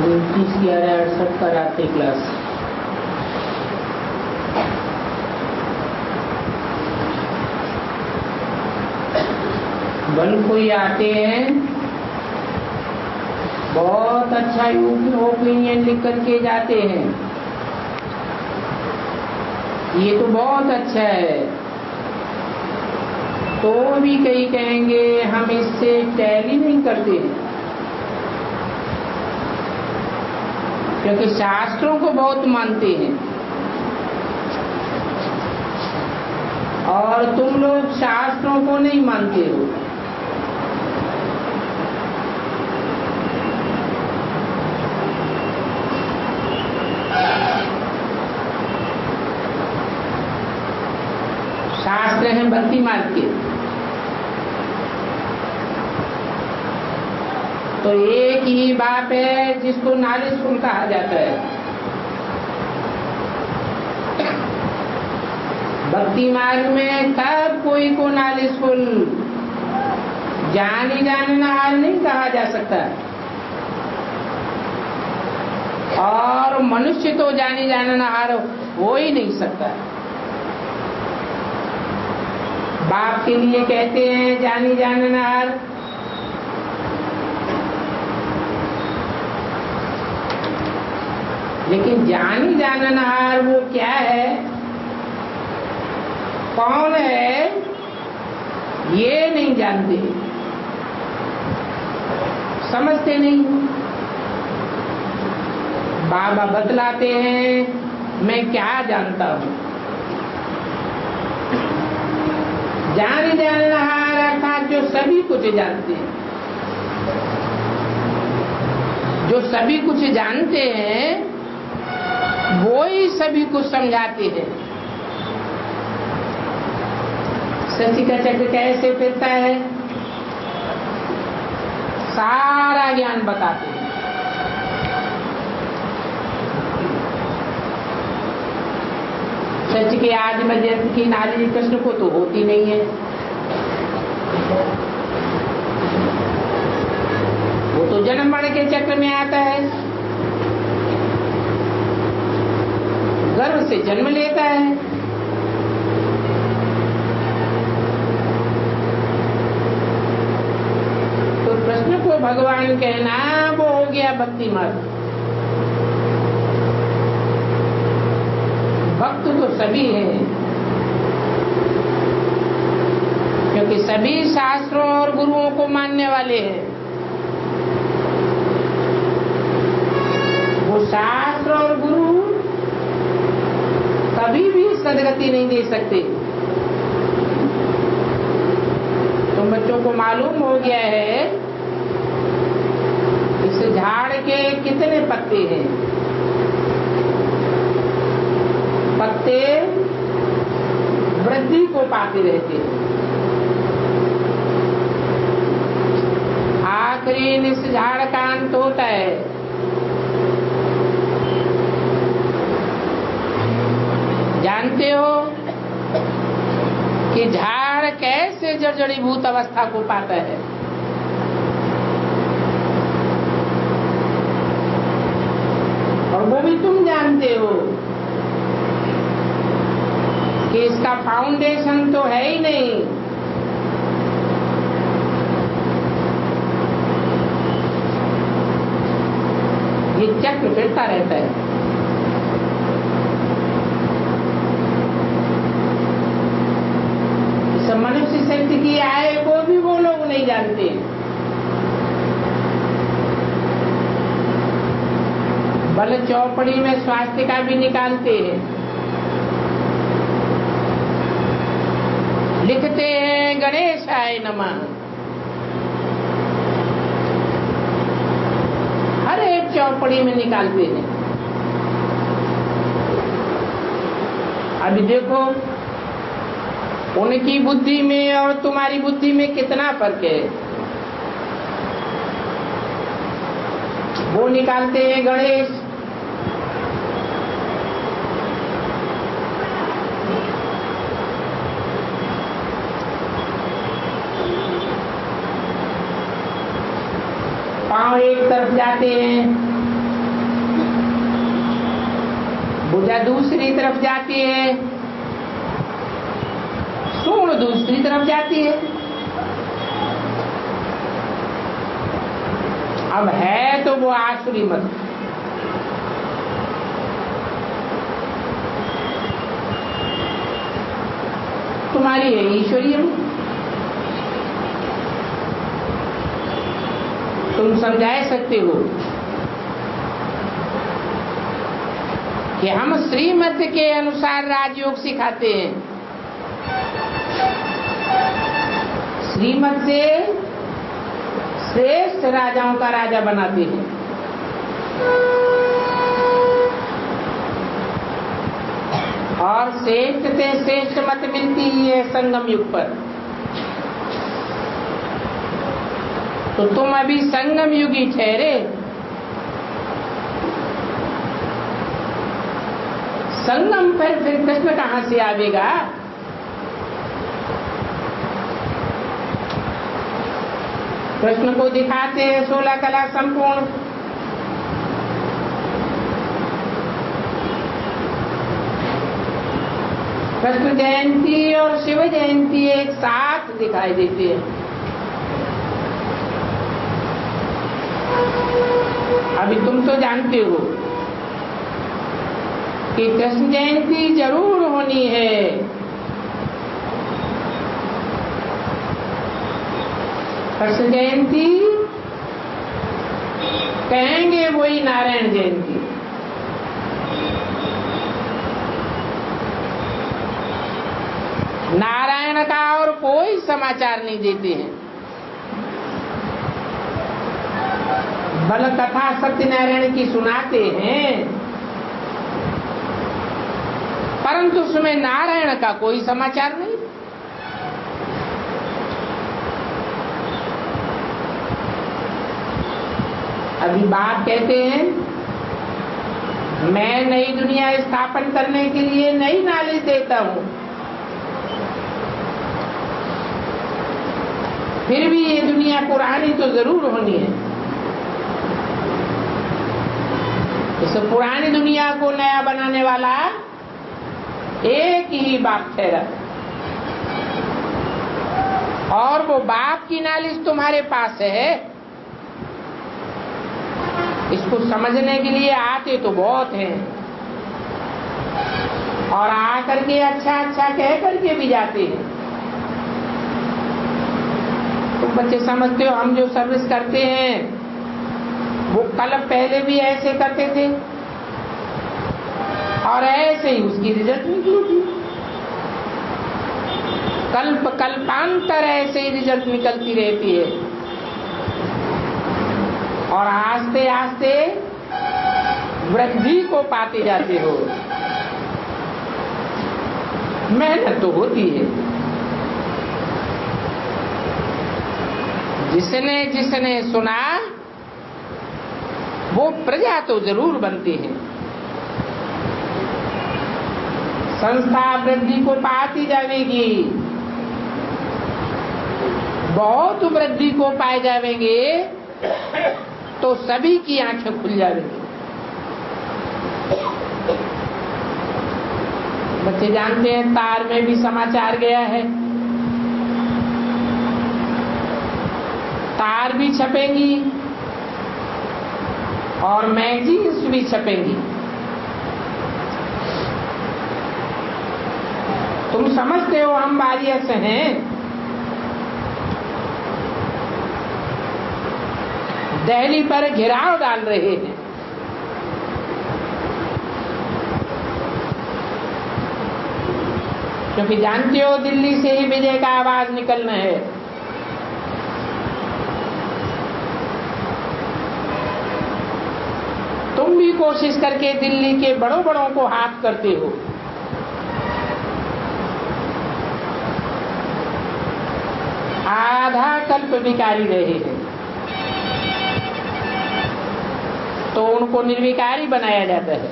29/11/68 कराते क्लास। बल कोई आते हैं, बहुत अच्छा ओपिनियन लिख करके जाते हैं, ये तो बहुत अच्छा है, तो भी कई कहेंगे हम इससे टैली नहीं करते, क्योंकि शास्त्रों को बहुत मानते हैं और तुम लोग शास्त्रों को नहीं मानते हो। शास्त्र हैं भक्ति मार्ग के, तो एक ही बाप है जिसको नॉलेजफुल कहा जाता है। भक्ति मार्ग में सब कोई को नॉलेजफुल, जानी जाननहार नहीं कहा जा सकता, और मनुष्य तो जानी जाननहार हो ही नहीं सकता। बाप के लिए कहते हैं जानी जाननहार, लेकिन जानी जाननहार वो क्या है, कौन है, ये नहीं जानते, समझते नहीं। बाबा बतलाते हैं मैं क्या जानता हूं। जानी जाननहार अर्थात जो सभी कुछ जानते हैं, जो सभी कुछ जानते हैं वो ही सभी कुछ समझाते हैं। सृष्टि का चक्र कैसे फिरता है, सारा ज्ञान बताते हैं। सच के आज मध्यंत की नारी कृष्ण को तो होती नहीं है, वो तो जन्म मरण के चक्र में आता है, गर्भ से जन्म लेता है, तो कृष्ण को भगवान कहना वो हो गया भक्ति मार्ग। भक्त तो सभी हैं, क्योंकि सभी शास्त्रों और गुरुओं को मानने वाले हैं। वो शास्त्र और गुरु कभी भी सदगति नहीं दे सकते। तुम बच्चों को मालूम हो गया है इस झाड़ के कितने पत्ते हैं। पत्ते वृद्धि को पाते रहते हैं, आखिरी इस झाड़ का अंत होता है। जानते हो कि झाड़ कैसे जर्जरीभूत अवस्था को पाता है? और वो भी तुम जानते हो कि इसका फाउंडेशन तो है ही नहीं। ये चक्र फिरता रहता है। मनुष्य शक्ति की आय को भी वो लोग नहीं जानते। बल चौपड़ी में स्वास्थ्य का भी निकालते हैं, लिखते हैं गणेशाय नमः। हर एक चौपड़ी में निकालते हैं। अभी देखो उनकी बुद्धि में और तुम्हारी बुद्धि में कितना फर्क है। वो निकालते हैं गणेश, पांव एक तरफ जाते हैं, भुजा दूसरी तरफ जाती है, सूंड दूसरी तरफ जाती है। अब है तो वो आसुरी मत, तुम्हारी है ईश्वरीय। तुम समझा सकते हो कि हम श्रीमत के अनुसार राजयोग सिखाते हैं, श्रीमत से श्रेष्ठ राजाओं का राजा बनाते हैं। और श्रेष्ठ से श्रेष्ठ मत मिलती है संगम युग पर। तो तुम अभी संगम युगी ठहरे। संगम पर फिर कृष्ण कहां से आवेगा? कृष्ण को दिखाते हैं 16 कला संपूर्ण। कृष्ण जयंती और शिव जयंती एक साथ दिखाई देती है। अभी तुम तो जानते हो कि कृष्ण जयंती जरूर होनी है। कृष्ण जयंती कहेंगे वही नारायण जयंती। नारायण का और कोई समाचार नहीं देते हैं। बल कथा सत्यनारायण की सुनाते हैं, परंतु उसमें नारायण का कोई समाचार नहीं। अभी बात कहते हैं मैं नई दुनिया स्थापन करने के लिए नई नॉलेज देता हूं, फिर भी ये दुनिया पुरानी तो जरूर होनी है। इस पुरानी दुनिया को नया बनाने वाला एक ही बाप ठहरा, और वो बाप की नॉलेज तुम्हारे पास है। इसको समझने के लिए आते तो बहुत हैं, और आकर के अच्छा अच्छा कह करके भी जाते हैं। तुम बच्चे समझते हो हम जो सर्विस करते हैं वो कल पहले भी ऐसे करते थे और ऐसे ही उसकी रिजल्ट निकली थी। कल्प कल्पांतर ऐसे ही रिजल्ट निकलती रहती है, और आस्ते आस्ते वृद्धि को पाते जाते हो। मेहनत तो होती है। जिसने जिसने सुना वो प्रजा तो जरूर बनती है। संस्था वृद्धि को पाती जाएगी, बहुत वृद्धि को पाए जाएंगे तो सभी की आंखें खुल जाएंगी। बच्चे जानते हैं तार में भी समाचार गया है, तार भी छपेंगी और मैगजीन्स भी छपेंगी। तुम समझते हो हम वारियर्स हैं? दिल्ली पर घेराव डाल रहे हैं। क्योंकि जानते हो दिल्ली से ही विजय का आवाज निकलना है। तुम भी कोशिश करके दिल्ली के बड़ों बड़ों को हाथ करते हो। आधा कल्प विकारी रहे हैं तो उनको निर्विकारी बनाया जाता है।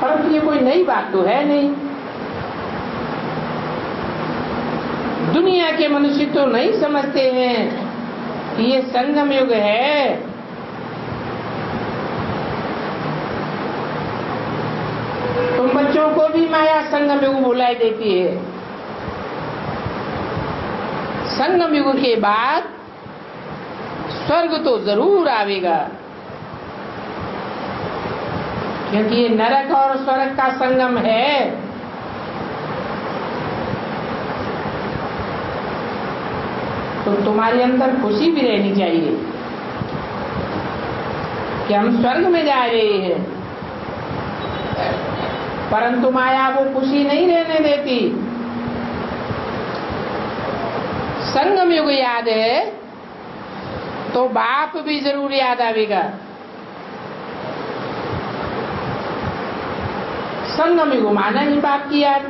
परंतु ये कोई नई बात तो है नहीं। दुनिया के मनुष्य तो नहीं समझते हैं कि ये संगम युग है। बच्चों को भी माया संगम युग बुलाई देती है। संगम युग के बाद स्वर्ग तो जरूर आवेगा, क्योंकि ये नरक और स्वर्ग का संगम है। तो तुम्हारे अंदर खुशी भी रहनी चाहिए कि हम स्वर्ग में जा रहे हैं, परंतु माया वो खुशी नहीं रहने देती। संगम युग याद है तो बाप भी जरूर याद आवेगा। संगम युग माना ही बाप की याद।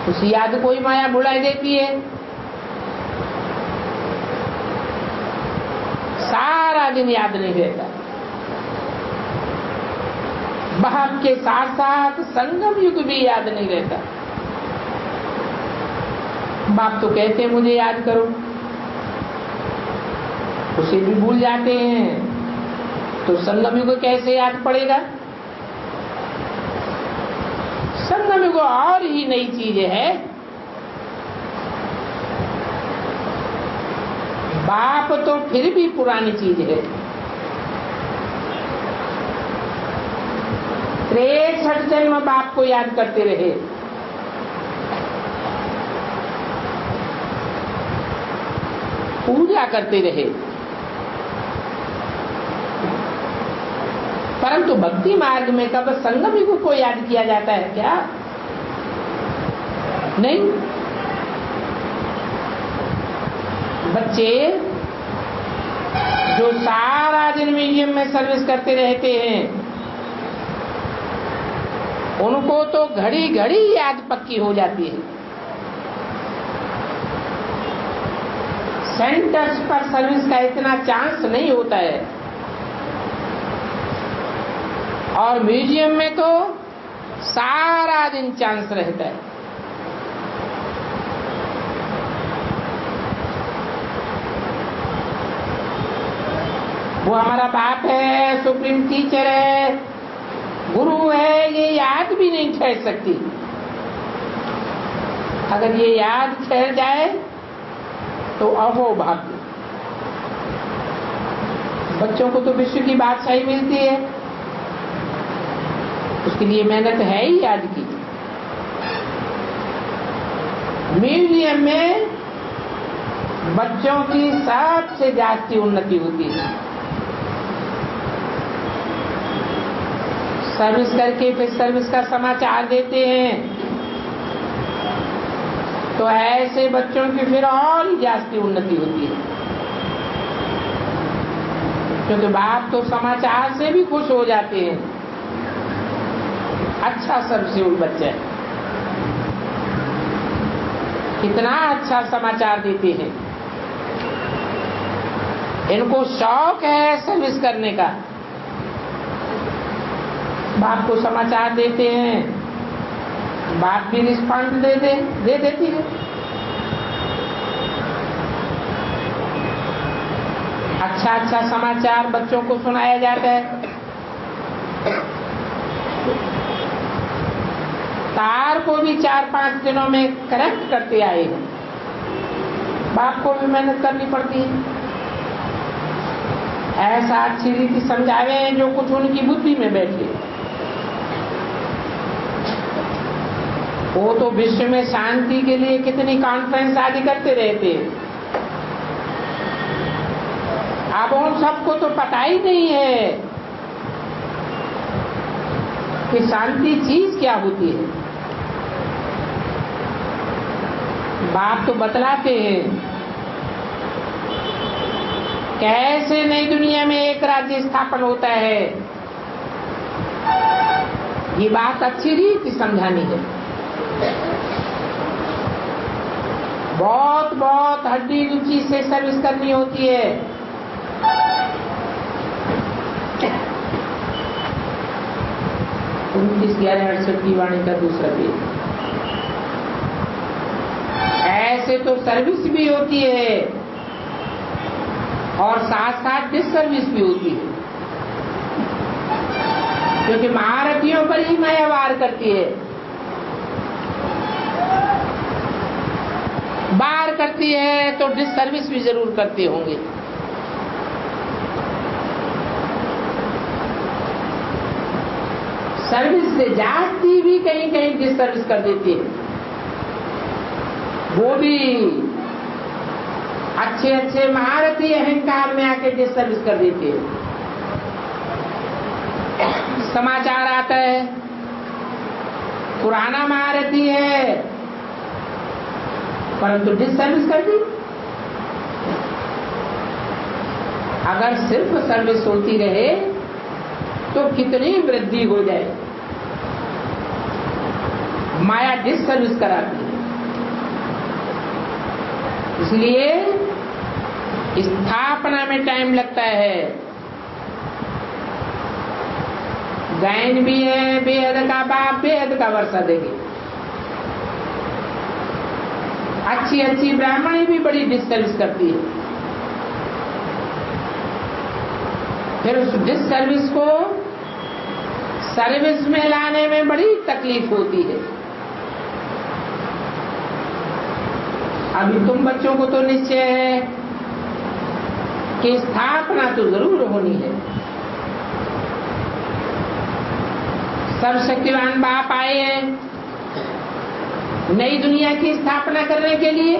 उस याद कोई माया बुलाई देती है। सारा दिन याद नहीं रहता। बाप के साथ साथ संगम युग भी याद नहीं रहता। बाप तो कहते हैं मुझे याद करो, उसे भी भूल जाते हैं, तो संगम युग कैसे याद पड़ेगा? संगम युग और ही नई चीज है। बाप तो फिर भी पुरानी चीज है। 63 जन्म बाप को याद करते रहे, पूजा करते रहे, परंतु भक्ति मार्ग में कब संगम युग को याद किया जाता है क्या? नहीं। बच्चे जो सारा दिन म्यूजियम में सर्विस करते रहते हैं, उनको तो घड़ी घड़ी याद पक्की हो जाती है। सेंटर्स पर सर्विस का इतना चांस नहीं होता है, और म्यूजियम में तो सारा दिन चांस रहता है। वो हमारा बाप है, सुप्रीम टीचर है, गुरु है, ये याद भी नहीं ठहर सकती। अगर ये याद ठहर जाए तो अहो भाग्य। बच्चों को तो विश्व की बादशाही मिलती है, उसके लिए मेहनत है ही याद की। म्यूजियम में बच्चों की सबसे ज्यादा उन्नति होती है। सर्विस करके फिर सर्विस का समाचार देते हैं, तो ऐसे बच्चों की फिर और ही ज्यादा उन्नति होती है, क्योंकि बाप तो समाचार से भी खुश हो जाते हैं। अच्छा सर्वसिउल बच्चा है, कितना अच्छा समाचार देते हैं। इनको शौक है सर्विस करने का। बाप को समाचार देते हैं, बाप भी रिस्पॉन्ड दे देती है। अच्छा अच्छा समाचार बच्चों को सुनाया जाता है। तार को भी 4-5 दिनों में करेक्ट करते आए हैं। बाप को भी मेहनत करनी पड़ती है। ऐसा अच्छी रीति समझावे जो कुछ उनकी बुद्धि में बैठे। वो तो विश्व में शांति के लिए कितनी कॉन्फ्रेंस आदि करते रहते हैं। अब उन सबको तो पता ही नहीं है कि शांति चीज क्या होती है। बाप तो बतलाते हैं कैसे नई दुनिया में एक राज्य स्थापन होता है। ये बात अच्छी रीति समझानी है। बहुत बहुत हड्डी रुचि से सर्विस करनी होती है। 29/11/68 की वाणी का दूसरा पेज। ऐसे तो सर्विस भी होती है और साथ साथ डिस सर्विस भी होती है। क्योंकि महारथियों पर ही माया वार करती है, वार करती है तो डिससर्विस भी जरूर करते होंगे। सर्विस से जाती भी कहीं कहीं डिससर्विस कर देती है, वो भी अच्छे अच्छे महारथी अहंकार में आके डिससर्विस कर देती है। समाचार आता है पुराना महारथी है परंतु डिससर्विस कर दी। अगर सिर्फ सर्विस होती रहे तो कितनी वृद्धि हो जाए। माया डिससर्विस कराती है, इसलिए स्थापना में टाइम लगता है। गायन भी है, बेहद का बाप बेहद का वर्षा देंगे। अच्छी अच्छी ब्राह्मणी भी बड़ी डिससर्विस करती है। फिर उस डिससर्विस को सर्विस में लाने में बड़ी तकलीफ होती है। अभी तुम बच्चों को तो निश्चय है कि स्थापना तो जरूर होनी है। सर्वशक्तिवान बाप आए हैं नई दुनिया की स्थापना करने के लिए,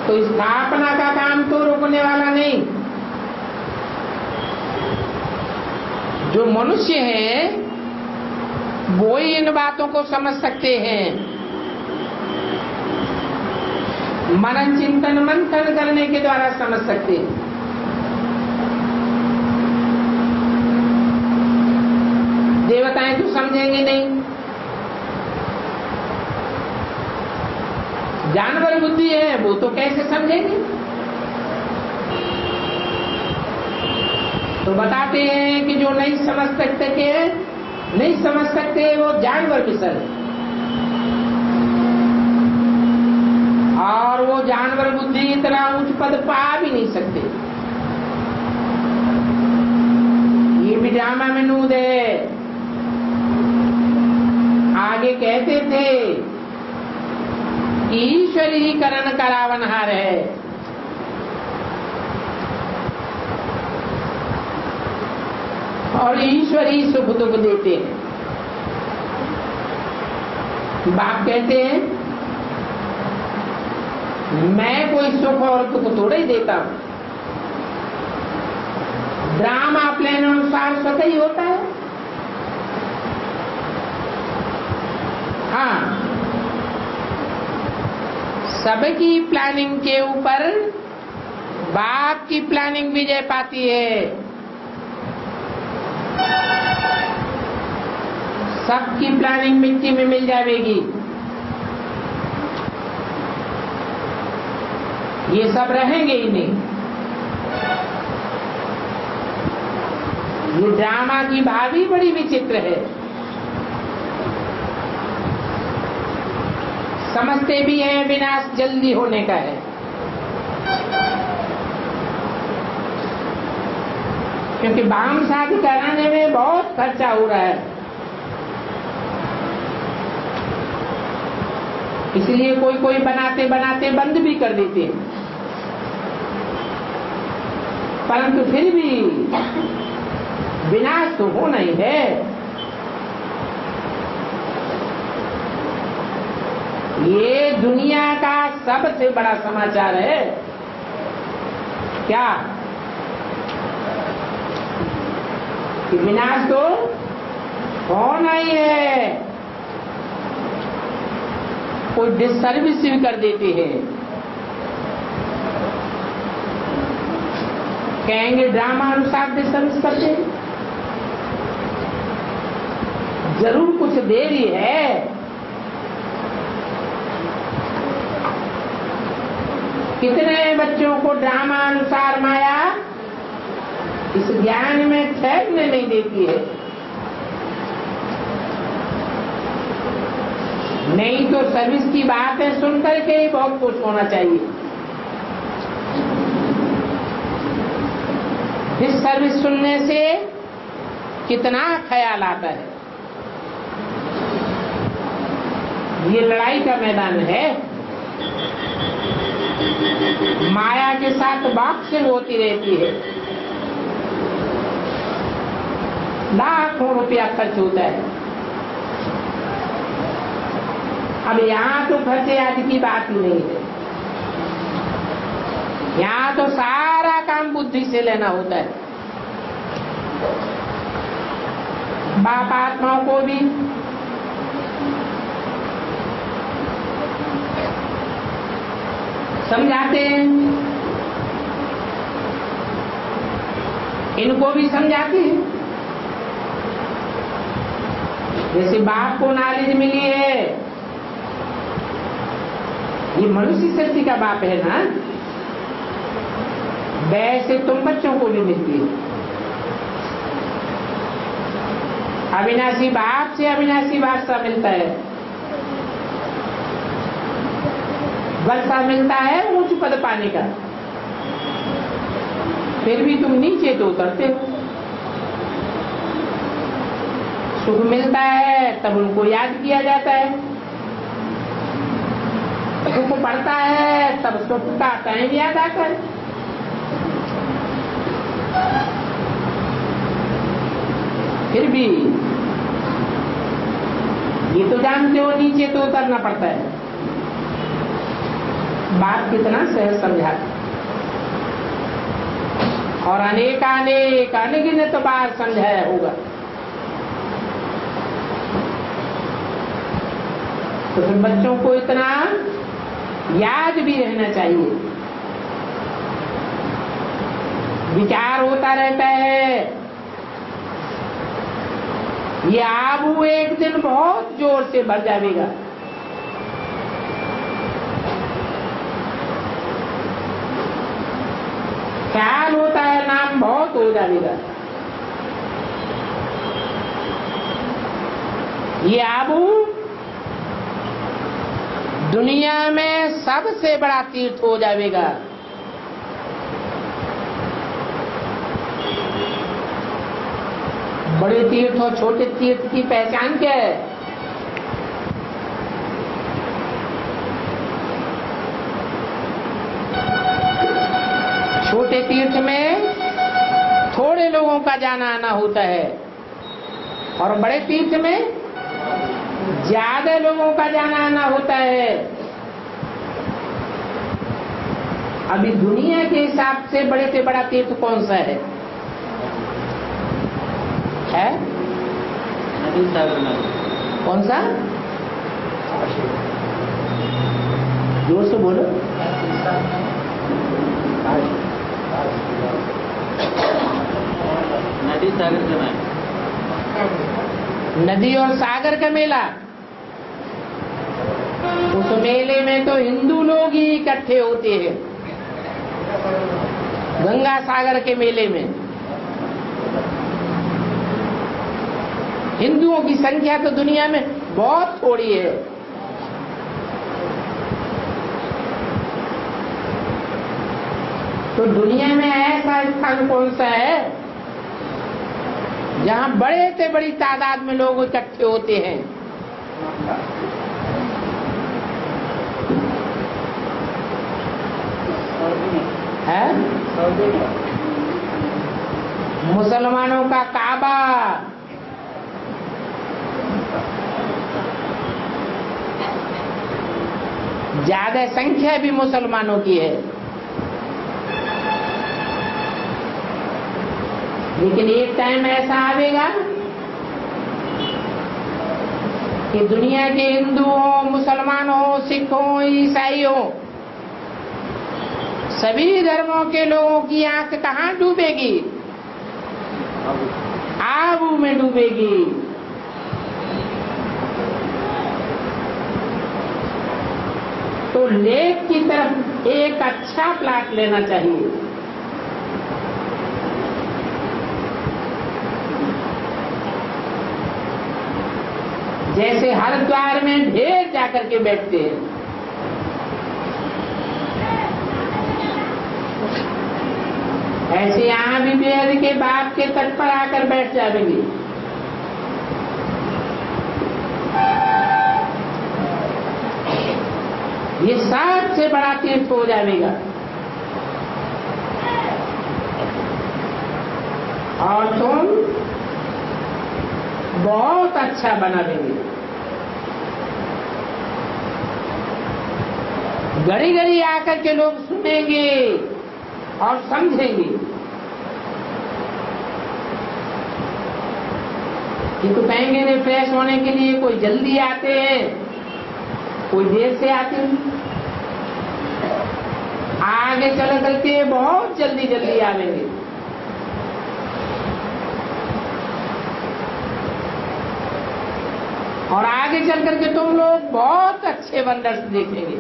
तो स्थापना का काम तो रुकने वाला नहीं। जो मनुष्य है वो ही इन बातों को समझ सकते हैं। मनन चिंतन मंथन करने के द्वारा समझ सकते हैं। देवताएं तो समझेंगे नहीं। जानवर बुद्धि है वो तो कैसे समझेंगे। तो बताते हैं कि जो नहीं समझ सकते वो जानवर किसल है, और वो जानवर बुद्धि इतना उच्च पद पा भी नहीं सकते। ये भी ड्रामा में नूद है। आगे कहते थे कि ईश्वर ही करण करावनहार है। और ईश्वर ही सुख दुख देते हैं। बाप कहते हैं मैं कोई सुख और दुख थोड़ा ही देता हूं। ड्रामा प्लान अनुसार स्वतः ही होता है। हाँ, सबकी प्लानिंग के ऊपर बाप की प्लानिंग विजय पाती है। सबकी प्लानिंग मिट्टी में मिल जाएगी। ये सब रहेंगे ही नहीं। ये ड्रामा की भावी बड़ी विचित्र है। समझते भी हैं विनाश जल्दी होने का है, क्योंकि वाम साध कराने में बहुत खर्चा हो रहा है। इसलिए कोई कोई बनाते बनाते बंद भी कर देते हैं, परंतु फिर भी विनाश तो होना ही है। ये दुनिया का सबसे बड़ा समाचार है। क्या कि विनाश तो होना ही है। कोई डिससर्विस भी कर देते हैं, कहेंगे ड्रामा अनुसार डिससर्विस करते हैं। जरूर कुछ देरी है। कितने बच्चों को ड्रामा अनुसार माया इस ज्ञान में ठहरने नहीं देती है। नहीं तो सर्विस की बातें सुनकर के ही बहुत खुश होना चाहिए। फिर सर्विस सुनने से कितना ख्याल आता है। ये लड़ाई का मैदान है। माया के साथ बॉक्सिंग होती रहती है, लाखों रुपया खर्च होता है। अब यहाँ तो खर्चे आदि की बात ही नहीं है। यहाँ तो सारा काम बुद्धि से लेना होता है। बाप आत्माओं को भी समझाते हैं, इनको भी समझाते हैं। जैसे बाप को नॉलेज मिली है, ये मनुष्य सृष्टि का बाप है ना, वैसे तुम बच्चों को भी मिलती है। अविनाशी बाप से अविनाशी वारसा मिलता है, वर्षा मिलता है ऊंच पद पाने का। फिर भी तुम नीचे तो उतरते हो। सुख मिलता है तब उनको याद किया जाता है, दुख पड़ता है तब सुख का टाइम याद आता है। फिर भी ये तो जानते हो नीचे तो उतरना पड़ता है। बात कितना सहज समझाते, और अनेक अनगिनत बार समझाया होगा। तो फिर बच्चों को इतना याद भी रहना चाहिए। विचार होता रहता है, ये आबू एक दिन बहुत जोर से भर जाएगा। ख्याल होता है नाम बहुत हो जाएगा। ये आबू दुनिया में सबसे बड़ा तीर्थ हो जाएगा। बड़े तीर्थ और छोटे तीर्थ की पहचान क्या है? छोटे तीर्थ में थोड़े लोगों का जाना आना होता है, और बड़े तीर्थ में ज्यादा लोगों का जाना आना होता है। अभी दुनिया के हिसाब से बड़े से बड़ा तीर्थ कौन सा है? नदी सागर। कौन सा? जोर से बोलो। नदी सागर का मेला। नदी और सागर का मेला। उस मेले में तो हिंदू लोग ही इकट्ठे होते हैं। गंगा सागर के मेले में हिंदुओं की संख्या तो दुनिया में बहुत थोड़ी है। तो दुनिया में ऐसा स्थान कौन सा है जहां बड़े से बड़ी तादाद में लोग इकट्ठे होते हैं? मुसलमानों का काबा। ज्यादा संख्या भी मुसलमानों की है, लेकिन एक टाइम ऐसा आएगा कि दुनिया के हिंदू हो, मुसलमान हो, सिख हो, ईसाई हो, सभी धर्मों के लोगों की आंख कहाँ डूबेगी? आबू में डूबेगी। तो लेक की तरफ एक अच्छा प्लाट लेना चाहिए। जैसे हरिद्वार में ढेर जाकर के बैठते हैं, ऐसे यहाँ भी बेहद के बाप के तट पर आकर बैठ जाएंगे। ये सबसे बड़ा तीर्थ हो जाएगा और तुम बहुत अच्छा बना देंगे। घड़ी घड़ी आकर के लोग सुनेंगे और समझेंगे। ये तो कहेंगे रिफ्रेश होने के लिए कोई जल्दी आते हैं, कोई देर से आते हैं। आगे चल करके बहुत जल्दी जल्दी आवेंगे। और आगे चल करके तुम लोग बहुत अच्छे वंडर्स देखेंगे।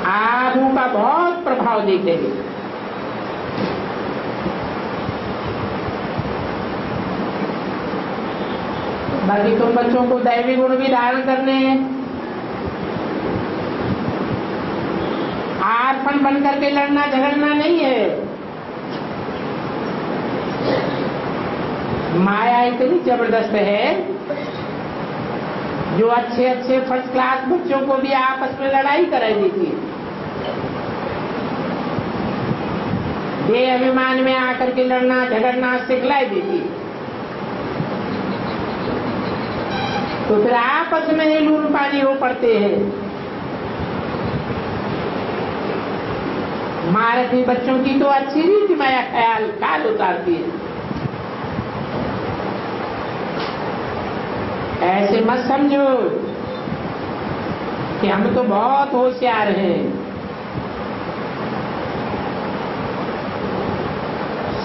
आप उनका बहुत प्रभाव देखेंगे। बाकी तुम बच्चों को दैवी गुण भी धारण करने हैं। आरपन बन करके लड़ना झगड़ना नहीं है। माया इतनी जबरदस्त है जो अच्छे अच्छे फर्स्ट क्लास बच्चों को भी आपस में लड़ाई कराई देती है। देह अभिमान में आकर के लड़ना झगड़ना सिखलाई देती है। तो फिर आपस में ही लून पानी हो पड़ते हैं। महारथी बच्चों की तो अच्छी रीति माया ख्याल काल उतारती है। ऐसे मत समझो कि हम तो बहुत होशियार हैं।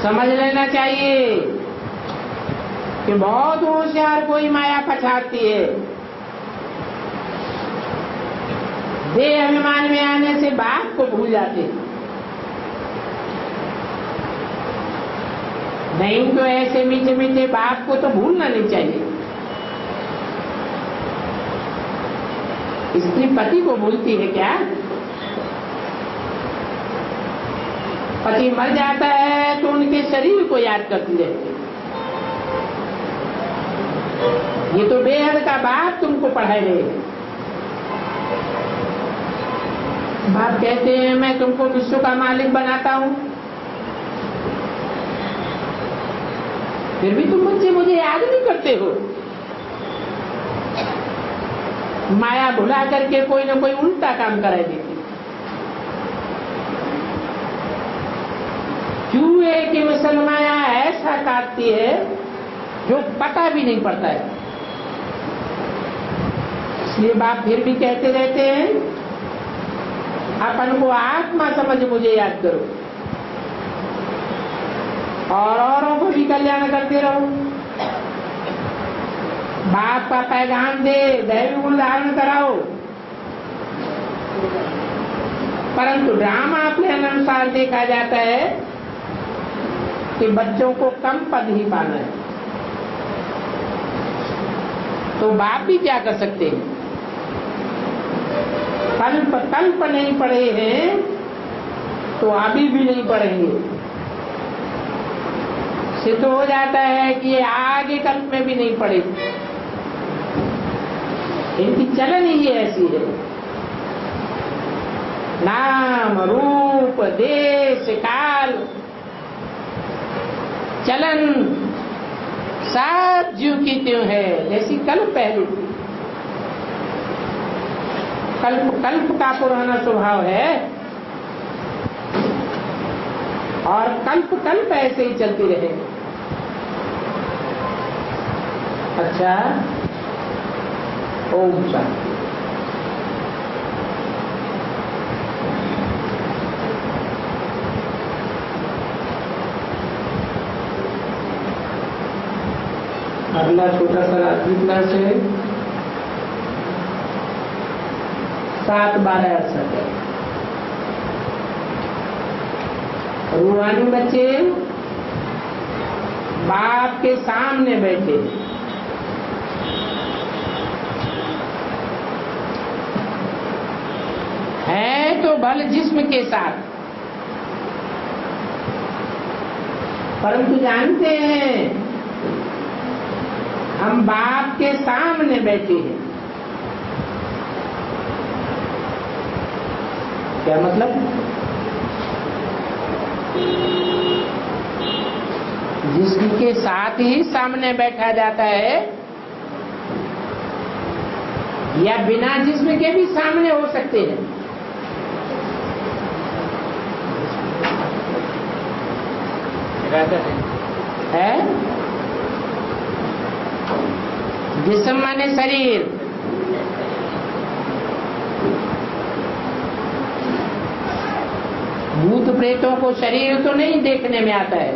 समझ लेना चाहिए कि बहुत होशियार कोई माया पछाड़ती है। देह अभिमान में आने से बाप को भूल जाते। नहीं तो ऐसे मीठे मीठे बाप को तो भूलना नहीं चाहिए। स्त्री पति को भूलती है क्या? पति मर जाता है तो उनके शरीर को याद करती रहती है। ये तो बेहद का बाप तुमको पढ़ाए रहे। बाप कहते हैं मैं तुमको विश्व का मालिक बनाता हूं, फिर भी तुम बच्चे मुझे याद नहीं करते हो। माया भुला करके कोई ना कोई उल्टा काम कराई देती। चूहे की मिसल माया ऐसा काटती है जो पता भी नहीं पड़ता है। इसलिए बाप फिर भी कहते रहते हैं अपन को आत्मा समझ मुझे याद करो और औरों को भी कल्याण करते रहो। बाप का पैगाम दे, दैवी गुण धारण कराओ। परंतु ड्रामा अपने अनुसार देखा जाता है कि बच्चों को कम पद ही पाना है। तो बाप भी क्या कर सकते हैं? कल्प कल्प नहीं पढ़े हैं तो अभी भी नहीं पढ़ेंगे। सिद्ध हो जाता है कि ये आगे कल्प में भी नहीं पढ़े। इनकी चलन ही ऐसी है। नाम रूप देश काल चलन सब ज्यों की त्यों है, जैसी कल्प पहले थी। कल्प कल्प का पुराना स्वभाव है और कल्प कल्प ऐसे ही चलती रहे। अच्छा, ओम शांति। अगला छोटा सा रात्रि क्लास है 7-12 है। रूहानी बच्चे बाप के सामने बैठे है तो भल जिस्म के साथ, परंतु जानते हैं हम बाप के सामने बैठे हैं। क्या मतलब? जिस्म के साथ ही सामने बैठा जाता है या बिना जिस्म के भी सामने हो सकते हैं? है जिस्म माने शरीर, भूत प्रेतों को शरीर तो नहीं देखने में आता है,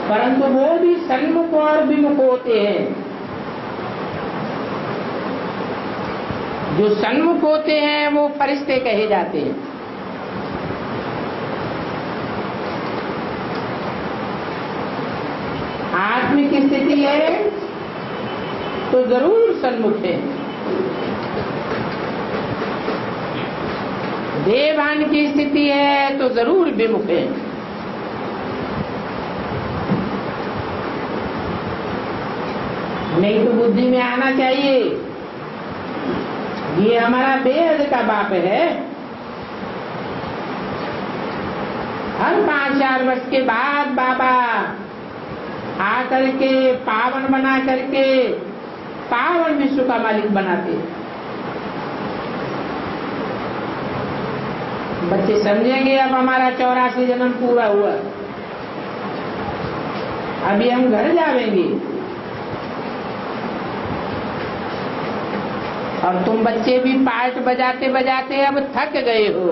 परंतु वो भी सन्मुख और विमुख होते हैं। जो सन्मुख होते हैं वो फरिश्ते कहे जाते हैं। आत्मिक स्थिति है तो जरूर सन्मुख है, देवान की स्थिति है तो जरूर विमुख है। नहीं तो बुद्धि में आना चाहिए ये हमारा बेहद का बाप है। हर 5-4 वर्ष के बाद बाबा आकर के पावन बना करके पावन विश्व का मालिक बनाते। बच्चे समझेंगे अब हमारा 84 जन्म पूरा हुआ, अभी हम घर जाएंगे। और तुम बच्चे भी पार्ट बजाते बजाते अब थक गए हो,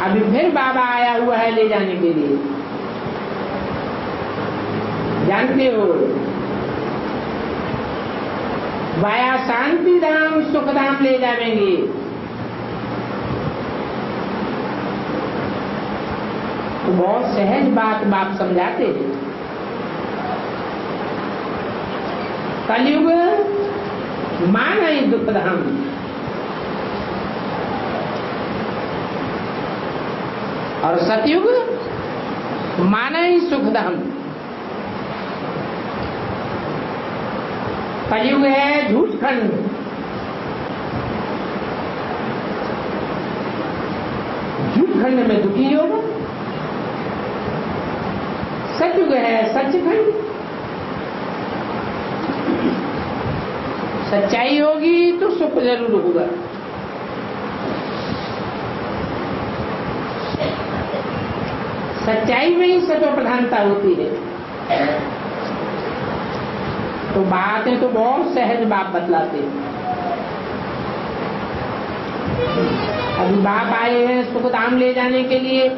अभी फिर बाबा आया हुआ है ले जाने के लिए। जानते हो वाया शांति धाम सुख धाम ले जाएंगे। तो बहुत सहज बात बाप समझाते हैं। कलयुग माना ही दुख धाम, और सतयुग माना ही सुख धाम। कलयुग है झूठ खंड, झूठ खंड में दुखी होगा। सतयुग है सचखंड, सच्चाई होगी तो सुख जरूर होगा। सच्चाई में ही सत्व प्रधानता होती है। तो बातें तो बहुत सहज बाप बतलाते हैं। अभी बाप आए हैं सुख धाम ले जाने के लिए,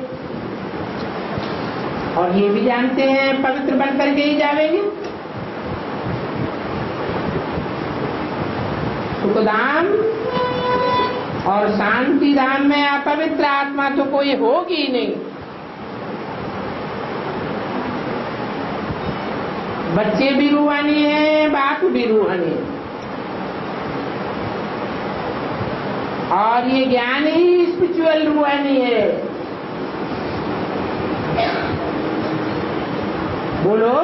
और ये भी जानते हैं पवित्र बन करके ही जाएंगे। सुख धाम और शांति धाम में अपवित्र आत्मा तो कोई होगी ही नहीं। बच्चे भी रूहानी है, बाप भी रूहानी है, और ये ज्ञान ही स्पिरिचुअल रूहानी है। बोलो,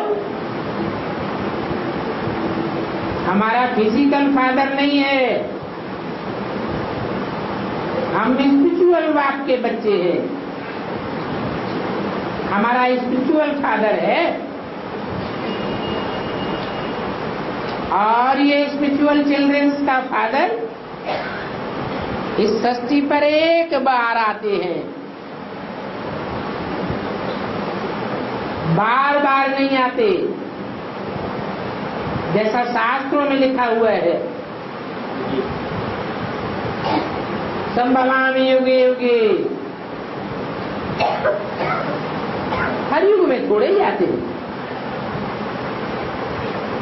हमारा फिजिकल फादर नहीं है, हम स्पिरिचुअल बाप के बच्चे हैं। हमारा स्पिरिचुअल फादर है, और ये स्पिरिचुअल चिल्ड्रंस का फादर इस सृष्टि पर एक बार आते हैं, बार बार नहीं आते, जैसा शास्त्रों में लिखा हुआ है। संभवामि युगे युगे, हर युग में थोड़े ही आते हैं।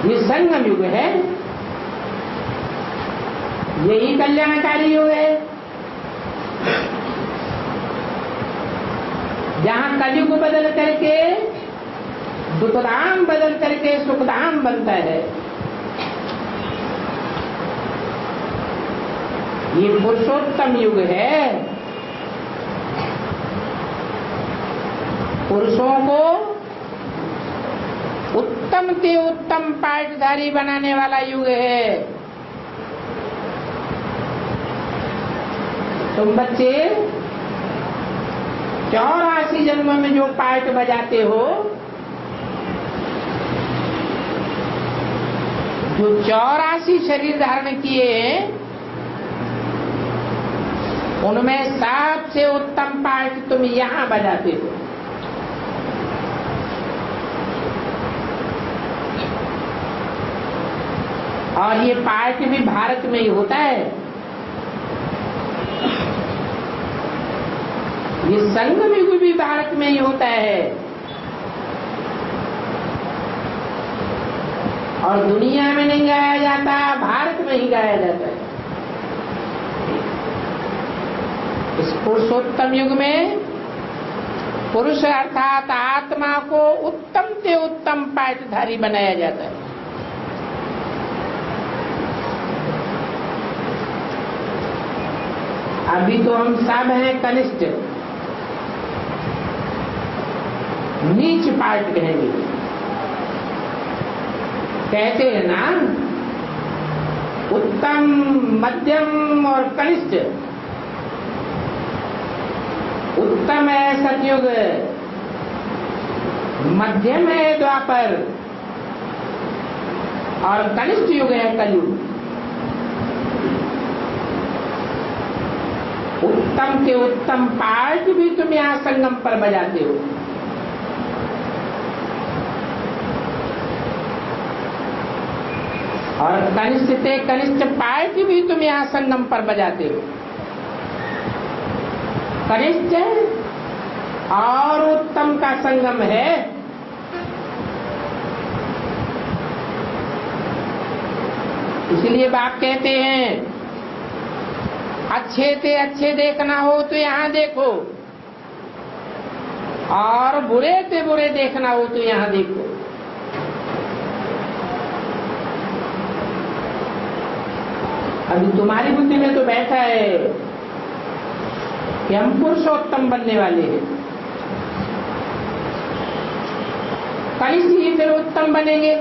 ये संगम युग है, यही कल्याणकारी युग है, जहां कलयुग बदल करके दुखधाम बदल करके सुखधाम बनता है। ये पुरुषोत्तम युग है। पुरुषों को उत्तम से उत्तम पाठधारी बनाने वाला युग है। तुम बच्चे 84 जन्म में जो पाठ बजाते हो, जो 84 शरीर धारण किए हैं, उनमें सबसे उत्तम पाठ तुम यहां बजाते हो। और ये पाठ भी भारत में ही होता है। ये संगम युग भी भारत में ही होता है। और दुनिया में नहीं गाया जाता, भारत में ही गाया जाता है। इस पुरुषोत्तम युग में पुरुष अर्थात आत्मा को उत्तम से उत्तम पाठधारी बनाया जाता है। अभी तो हम सब हैं कनिष्ठ, नीच पाठ कहेंगे, कहते हैं ना, उत्तम, मध्यम और कनिष्ठ। उत्तम है सतयुग, मध्यम है द्वापर और कनिष्ठ युग है कलयुग। उत्तम के उत्तम पाठ भी तुम यहाँ संगम पर बजाते हो। और कनिष्ठ से कनिष्ठ पाठ भी तुम यहाँ संगम पर बजाते हो। कनिष्ठ और उत्तम का संगम है। इसलिए बाप कहते हैं, अच्छे से अच्छे देखना हो तो यहाँ देखो, और बुरे से बुरे देखना हो तो यहाँ देखो। अभी तुम्हारी बुद्धि में तो बैठा है कि हम पुरुषोत्तम बनने वाले हैं, कनिष्ठ ही फिर उत्तम बनेंगे।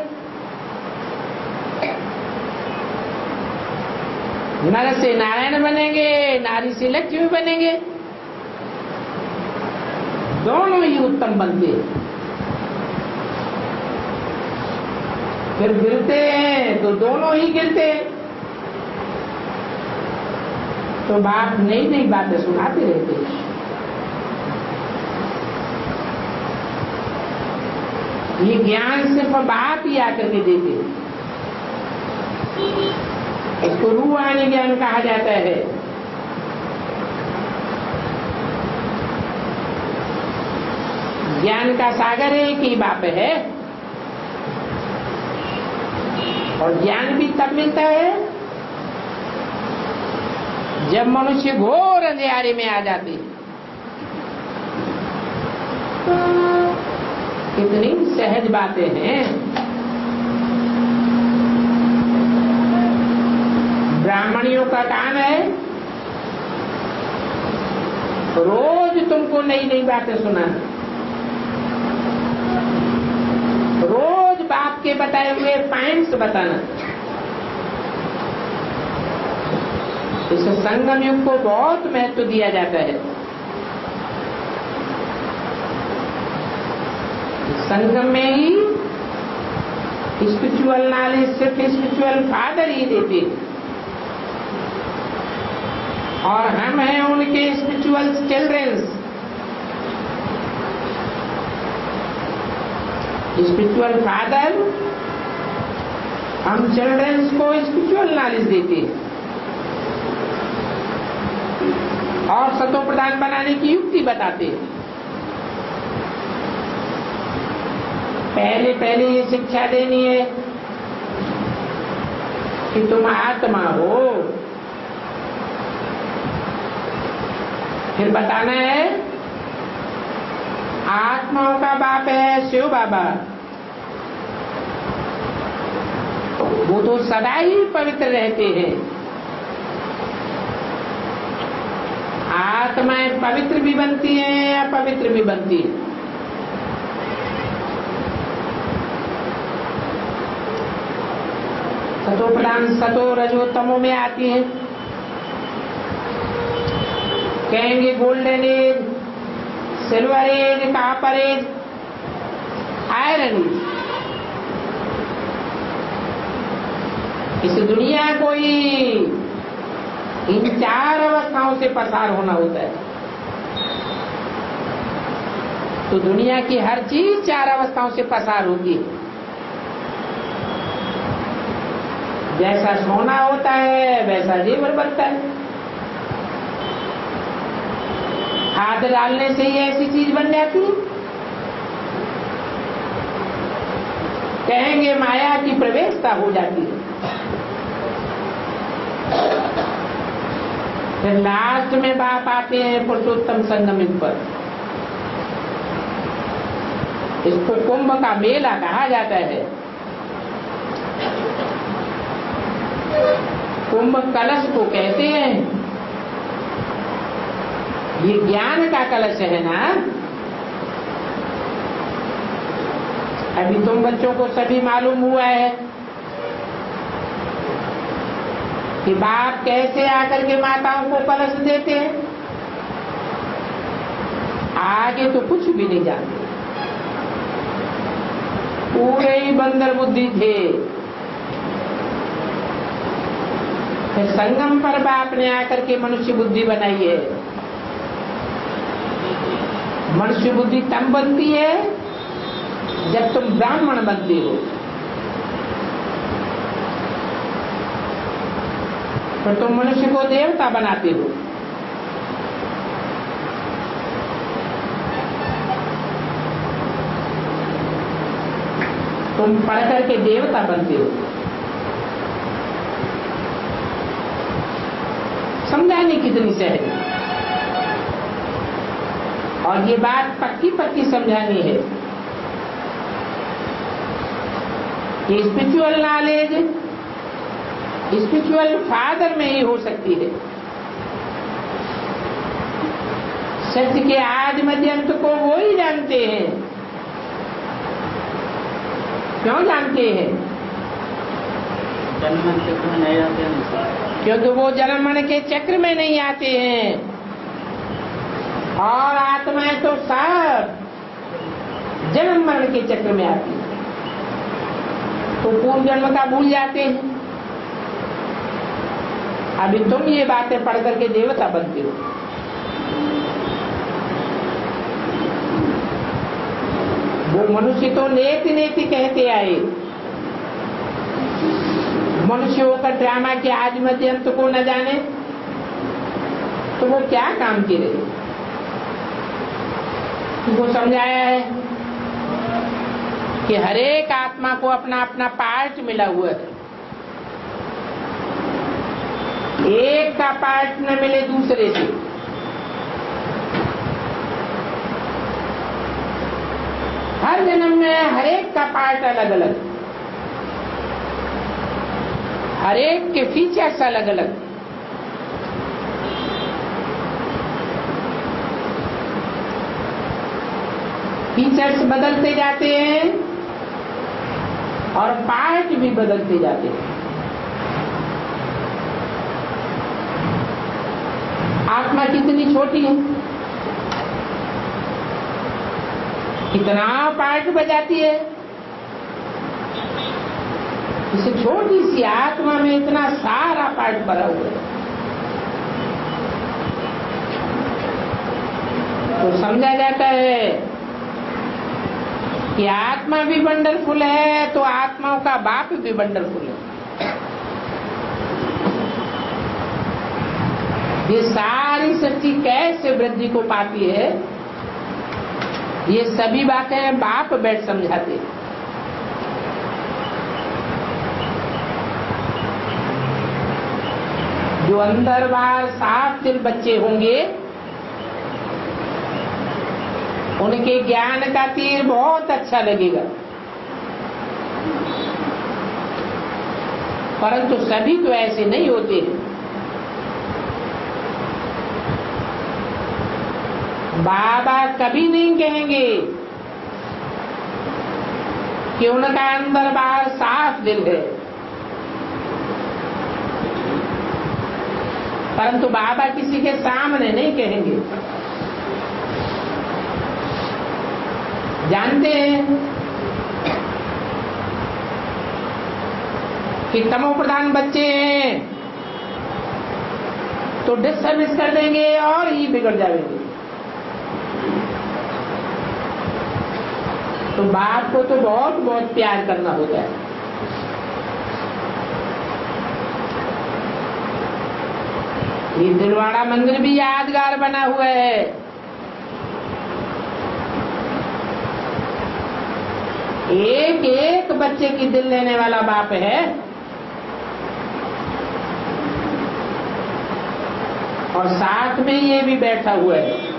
नर से नारायण बनेंगे, नारी से लक्ष्मी बनेंगे, दोनों ही उत्तम बनते हैं। फिर गिरते हैं तो दोनों ही गिरते हैं। तो बाप नई नई बातें सुनाते रहते हैं। ये ज्ञान सिर्फ बाप ही आकर के देते हैं। इसको रूहानी ज्ञान कहा जाता है। ज्ञान का सागर एक ही बाप है। और ज्ञान भी तब मिलता है जब मनुष्य घोर अंधेरे में आ जाते हैं। कितनी सहज बातें हैं। ब्राह्मणियों का काम है रोज तुमको नई नई बातें सुनाना, रोज बाप के बताए हुए पॉइंट्स बताना। इस संगम युग को बहुत महत्व दिया जाता है। संगम में ही स्पिरिचुअल नॉलेज सिर्फ स्पिरिचुअल फादर ही देते, और हम हैं उनके स्पिरिचुअल चिल्ड्रंस। स्पिरिचुअल फादर हम चिल्ड्रंस को स्पिरिचुअल नॉलेज देते हैं और सतो प्रदान बनाने की युक्ति बताते हैं। पहले ये शिक्षा देनी है कि तुम आत्मा हो। फिर बताना है आत्माओं का बाप है शिव बाबा, वो तो सदा ही पवित्र रहते हैं। आत्माएं पवित्र भी बनती हैं, अपवित्र भी बनती हैं। सतो प्रधान सतो रजो तमो में आती हैं। कहेंगे golden age, silver age, copper age, iron age. इस दुनिया को ही इन 4 अवस्थाओं से पसार होना होता है। तो दुनिया की हर चीज 4 अवस्थाओं से पसार होती है। जैसा सोना होता है वैसा जेवर बनता है। हाथ डालने से ही ऐसी चीज बन जाती है। कहेंगे माया की प्रवेशता हो जाती है। फिर लास्ट में बाप आते हैं पुरुषोत्तम संगम पर। इसको कुंभ का मेला कहा जाता है। कुंभ कलश को कहते हैं। ये ज्ञान का कलश है ना। अभी तुम बच्चों को सभी मालूम हुआ है कि बाप कैसे आकर के माताओं को कलश देते हैं। आगे तो कुछ भी नहीं जानते, पूरे ही बंदर बुद्धि थे। फिर संगम पर बाप ने आकर के मनुष्य बुद्धि बनाई है। मनुष्य बुद्धि तब बनती है जब तुम ब्राह्मण बनते हो। तो तुम मनुष्य को देवता बनाते हो। तुम पढ़ करके देवता बनते हो। समझाने कितनी सहज, और ये बात पक्की पक्की समझानी है कि स्पिरिचुअल नॉलेज स्पिरिचुअल फादर में ही हो सकती है। सत्य के आदि मध्य अंत को वो ही जानते हैं। क्यों जानते हैं? जन्म चक्र में नहीं आते हैं। क्योंकि वो जन्म मरण के चक्र में नहीं आते हैं। और आत्माएं तो सब जन्म मरण के चक्र में आती है। तो पूर्व जन्म का भूल जाते हैं। अभी तुम ये बातें पढ़ करके देवता बनते हो। वो मनुष्य तो नेति नेति कहते आए। मनुष्य होकर ड्रामा के आदि मध्य अंत को न जाने तो वो क्या काम के रहे। तुमको समझाया है कि हरेक आत्मा को अपना अपना पार्ट मिला हुआ है। एक का पार्ट न मिले दूसरे से। हर जन्म में हरेक का पार्ट अलग अलग, हरेक के फीचर्स अलग अलग। फीचर्स बदलते जाते हैं और पार्ट भी बदलते जाते हैं। आत्मा कितनी छोटी है, कितना पार्ट बजाती है। इस छोटी सी आत्मा में इतना सारा पार्ट भरा हुआ है। तो समझा जाता है कि आत्मा भी वंडरफुल है तो आत्माओं का बाप भी वंडरफुल है। ये सारी शक्ति कैसे वृद्धि को पाती है, ये सभी बातें बाप बैठ समझाते हैं। जो अंदर बाहर साफ दिल बच्चे होंगे उनके ज्ञान का तीर बहुत अच्छा लगेगा। परंतु सभी तो ऐसे नहीं होते। बाबा कभी नहीं कहेंगे कि उनका अंदर बाहर साफ दिल है, परंतु बाबा किसी के सामने नहीं कहेंगे। जानते हैं कि तमो प्रधान बच्चे हैं तो डिसर्विस कर देंगे और ही बिगड़ जाएंगे। तो बाप को तो बहुत बहुत प्यार करना होता है। ये दिलवाड़ा मंदिर भी यादगार बना हुआ है। एक एक बच्चे की दिल लेने वाला बाप है। और साथ में ये भी बैठा हुआ है।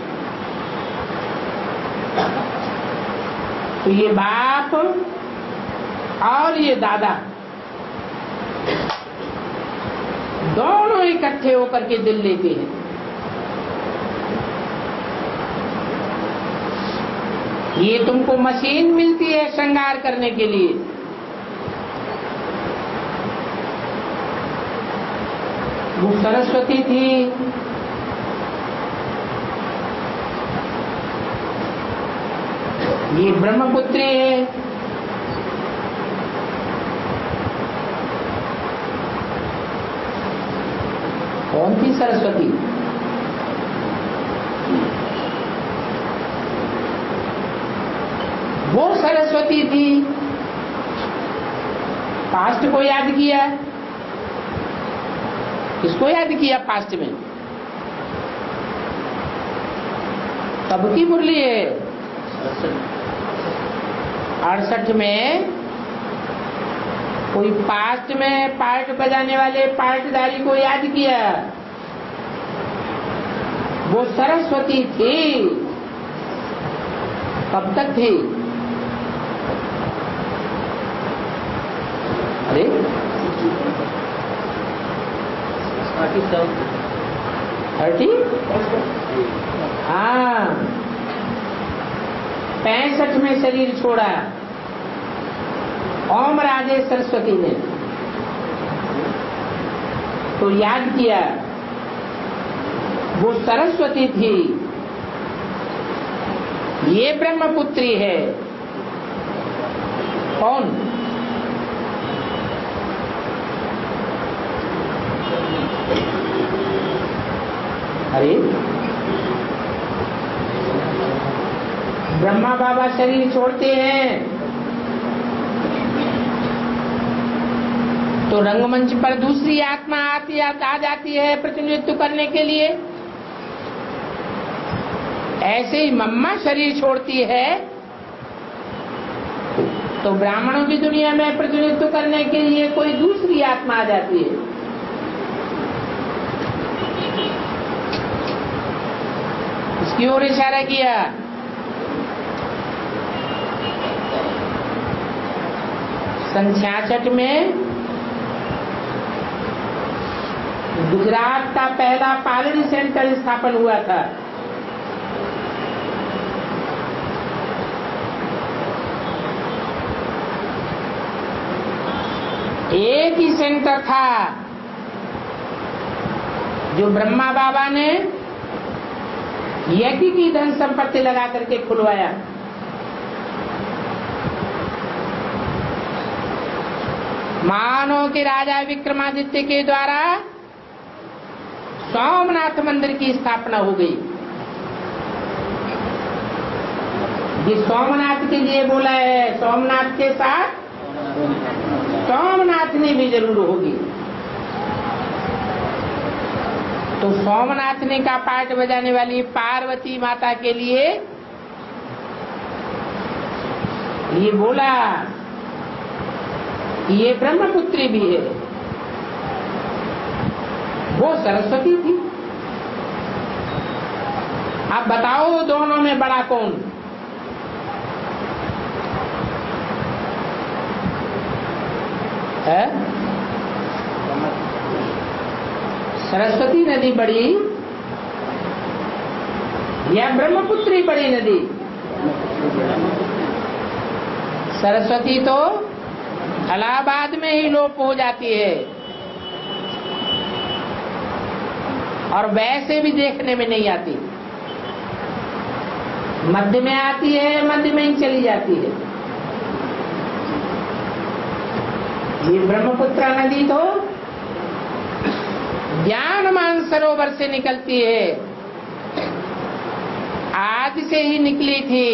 तो ये बाप और ये दादा दोनों इकट्ठे होकर के दिल लेते हैं। ये तुमको मशीन मिलती है श्रृंगार करने के लिए। वो सरस्वती थी, ये ब्रह्मपुत्री है। कौन थी सरस्वती? वो सरस्वती थी। पास्ट को याद किया। किसको याद किया पास्ट में? कब की मुरली है? 68 में कोई पास्ट में पार्ट बजाने वाले पार्टधारी को याद किया। वो सरस्वती थी। कब तक थी? अरे 30? हाँ, 65 में शरीर छोड़ा ओम राजे सरस्वती ने। तो याद किया वो सरस्वती थी, ये ब्रह्मपुत्री है। कौन? अरे ब्रह्मा बाबा शरीर छोड़ते हैं तो रंगमंच पर दूसरी आत्मा आ जाती है प्रतिनिधित्व करने के लिए। ऐसे ही मम्मा शरीर छोड़ती है तो ब्राह्मणों की दुनिया में प्रतिनिधित्व करने के लिए कोई दूसरी आत्मा आ जाती है। इसकी ओर इशारा किया। सन 66 में गुजरात का पहला पालड़ी सेंटर स्थापन हुआ था। एक ही सेंटर था जो ब्रह्मा बाबा ने यति की धन संपत्ति लगा करके खुलवाया। मानो कि राजा विक्रमादित्य के द्वारा सोमनाथ मंदिर की स्थापना हो गई। ये सोमनाथ के लिए बोला है, सोमनाथ के साथ सोमनाथनी भी जरूर होगी। तो सोमनाथनी का पाठ बजाने वाली पार्वती माता के लिए ये बोला ये ब्रह्मपुत्री भी है। वो सरस्वती थी। अब बताओ दोनों में बड़ा कौन? है? सरस्वती नदी बड़ी या ब्रह्मपुत्री बड़ी नदी? सरस्वती तो इलाहाबाद में ही लोप हो जाती है और वैसे भी देखने में नहीं आती। मध्य में आती है, मध्य में ही चली जाती है। ये ब्रह्मपुत्रा नदी तो ज्ञान मानसरोवर से निकलती है, आदि से ही निकली थी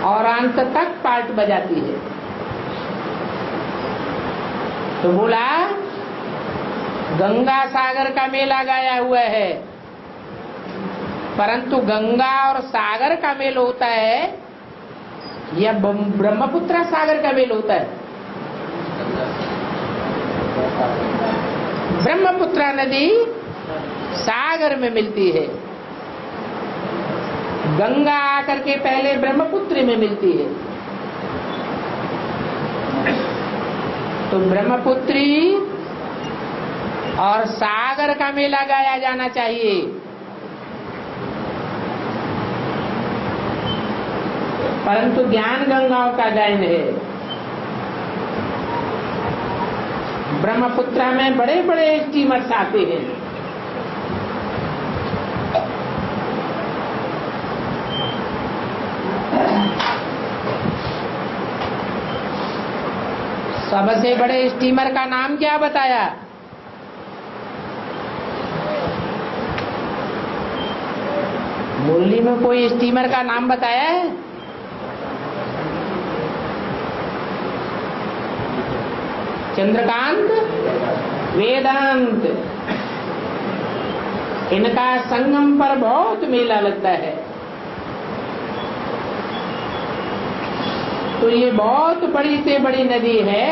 और अंत तक पार्ट बजाती है। तो बोला गंगा सागर का मेला गाया हुआ है, परंतु गंगा और सागर का मेल होता है या ब्रह्मपुत्रा सागर का मेल होता है? ब्रह्मपुत्रा नदी सागर में मिलती है, गंगा आकर के पहले ब्रह्मपुत्री में मिलती है। तो ब्रह्मपुत्री और सागर का मेला गाया जाना चाहिए। परंतु ज्ञान गंगाओं का गायन है। ब्रह्मपुत्रा में बड़े बड़े स्टीमर्स आते हैं। सबसे बड़े स्टीमर का नाम क्या बताया? मुरली में कोई स्टीमर का नाम बताया है? चंद्रकांत, वेदांत, इनका संगम पर बहुत मेला लगता है। तो ये बहुत बड़ी से बड़ी नदी है।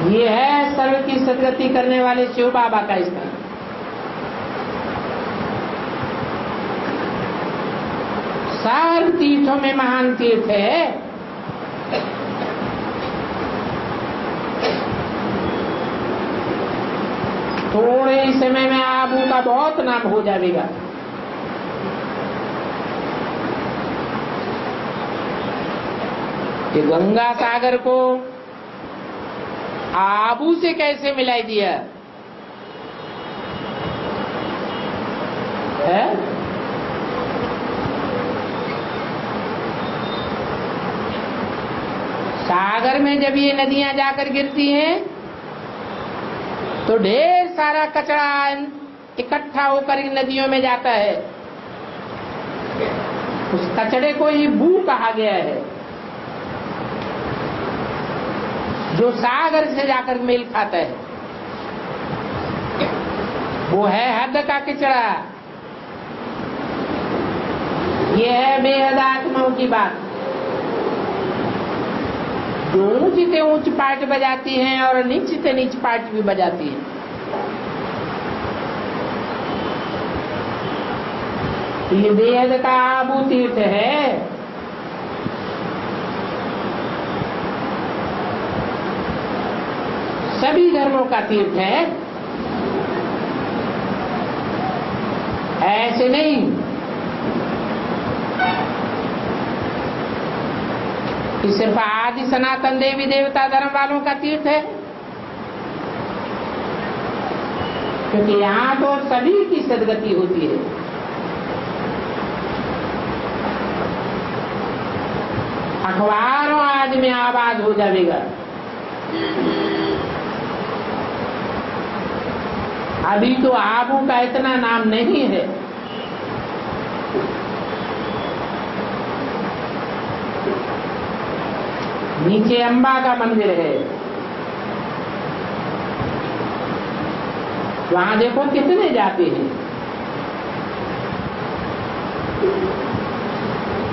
ये है सर्व की सदगति करने वाले शिव बाबा का स्थान। सार तीर्थों में महान तीर्थ है। थोड़े ही समय में आबू का बहुत नाम हो जाएगा। ये गंगा सागर को आबू से कैसे मिलाई दिया है? सागर में जब ये नदियां जाकर गिरती हैं तो ढेर सारा कचरा इकट्ठा होकर इन नदियों में जाता है। उस कचड़े को ही बू कहा गया है, जो सागर से जाकर मेल खाता है। वो है हद का कचरा। ये है बेहद आत्माओं की बात, जो ऊंच से ऊंच पार्ट बजाती हैं और नीच से नीच पार्ट भी बजाती हैं। ये बेहद का आबू तीर्थ है। सभी धर्मों का तीर्थ है, ऐसे नहीं कि सिर्फ आदि सनातन देवी देवता धर्म वालों का तीर्थ है, क्योंकि यहाँ तो सभी की सदगति होती है। अखबारों आज में आबाद हो जाएगा। अभी तो आबू का इतना नाम नहीं है। नीचे अंबा का मंदिर है, वहां देखो कितने जाते हैं।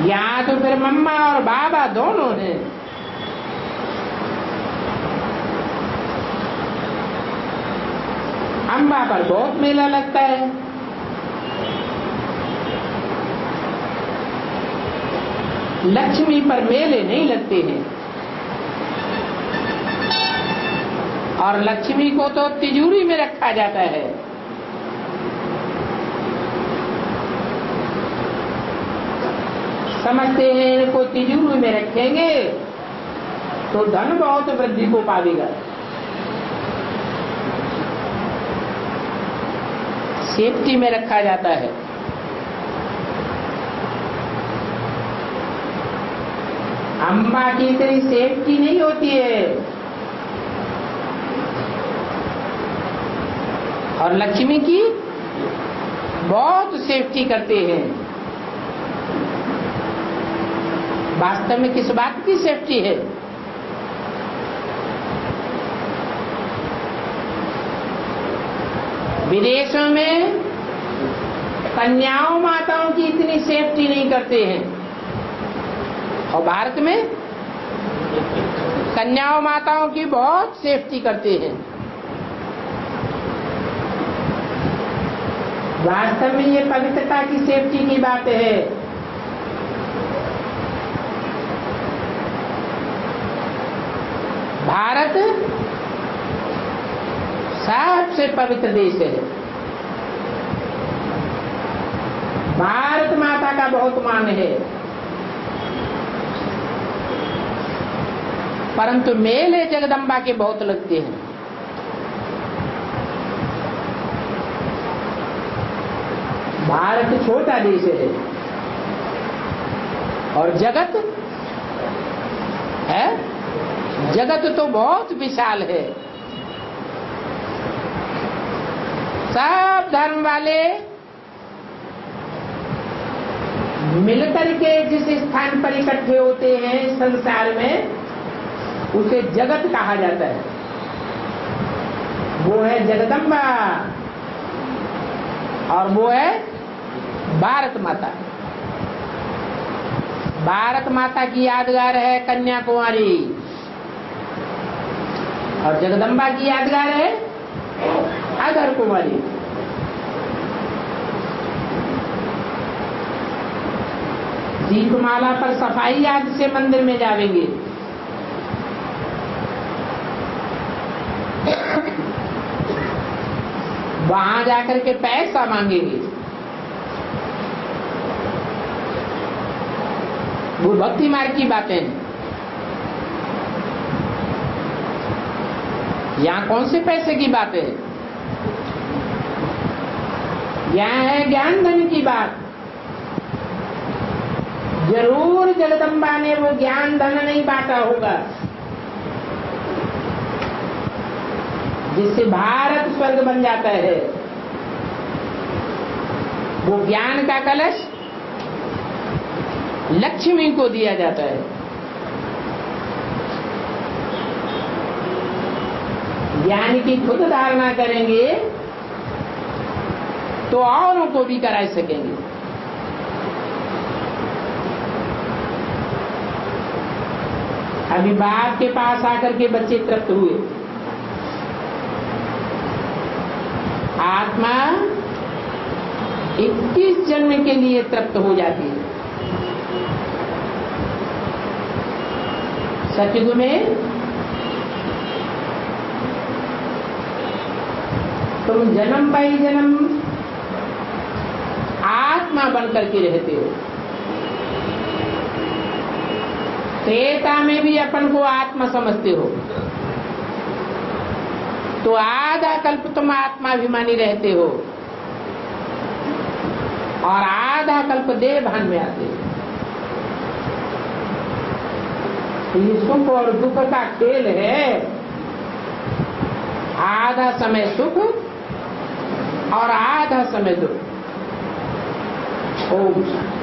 यहाँ तो फिर मम्मा और बाबा दोनों हैं। अंबा पर बहुत मेला लगता है। लक्ष्मी पर मेले नहीं लगते हैं। और लक्ष्मी को तो तिजोरी में रखा जाता है। समझते हैं इनको तिजोरी में रखेंगे तो धन बहुत वृद्धि को पावेगा। सेफ्टी में रखा जाता है। अम्बा की इतनी सेफ्टी नहीं होती है और लक्ष्मी की बहुत सेफ्टी करते हैं। वास्तव में किस बात की सेफ्टी है? विदेशों में कन्याओं माताओं की इतनी सेफ्टी नहीं करते हैं और भारत में कन्याओं माताओं की बहुत सेफ्टी करते हैं। वास्तव में ये पवित्रता की सेफ्टी की बात है। भारत सबसे पवित्र देश है। भारत माता का बहुत मान है, परंतु मेले जगदम्बा के बहुत लगते हैं। भारत छोटा देश है और जगत है, जगत तो बहुत विशाल है। सब धर्म वाले मिलकर के जिस स्थान पर इकट्ठे होते हैं संसार में, उसे जगत कहा जाता है। वो है जगदम्बा और वो है भारत माता। भारत माता की यादगार है कन्याकुमारी और जगदम्बा की यादगार है अधर कुमारी। दीपमाला पर सफाई आज से मंदिर में जावेंगे। वहां जाकर के पैसा मांगेंगे। वो भक्ति मार्ग की बातें हैं। यहाँ कौन से पैसे की बातें है? यहाँ है ज्ञान धन की बात। जरूर जगदम्बा ने वो ज्ञान धन नहीं बांटा होगा जिससे भारत स्वर्ग बन जाता है। वो ज्ञान का कलश लक्ष्मी को दिया जाता है। ज्ञान की खुद धारणा करेंगे तो औरों को भी करा सकेंगे। अभी बाप के पास आकर के बच्चे तृप्त हुए। आत्मा 21 जन्म के लिए तृप्त हो जाती है। सतयुग में तुम जन्म बाई जन्म आत्मा बनकर के रहते हो। त्रेता में भी अपन को आत्मा समझते हो, तो आधा कल्प तुम आत्माभिमानी रहते हो और आधा कल्प देह भान में आते हो। ये सुख और दुख का खेल है। आधा समय सुख और आधा समय दुख। ओम शांति।